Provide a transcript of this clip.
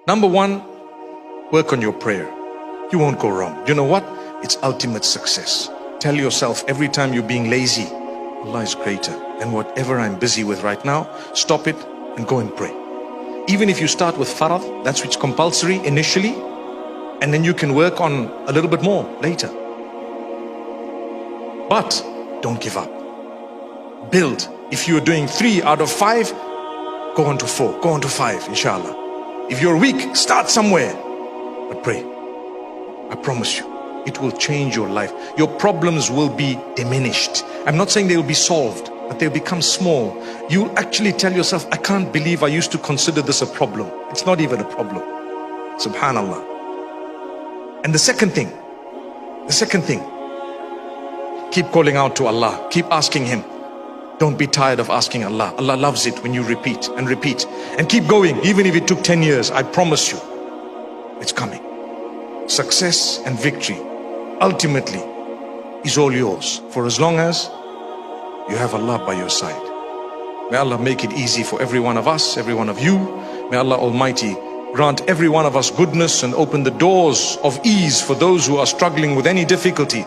Number one, work on your prayer. You won't go wrong. You know what? It's ultimate success. Tell yourself every time you're being lazy, Allah is greater. And whatever I'm busy with right now, stop it and go and pray. Even if you start with farad, that's which compulsory initially, and then you can work on a little bit more later. But don't give up. Build. If you're doing 3 out of 5, go on to 4, go on to 5, inshallah. If you're weak, start somewhere, but pray. I promise you, it will change your life. Your problems will be diminished. I'm not saying they will be solved, but they'll become small. You'll actually tell yourself, I can't believe I used to consider this a problem. It's not even a problem. Subhanallah. And the second thing, keep calling out to Allah. Keep asking Him. Don't be tired of asking Allah. Allah loves it when you repeat and repeat. And keep going, even if it took 10 years. I promise you, it's coming. Success and victory ultimately is all yours, for as long as you have Allah by your side. May Allah make it easy for every one of us, every one of you. May Allah Almighty grant every one of us goodness and open the doors of ease for those who are struggling with any difficulty.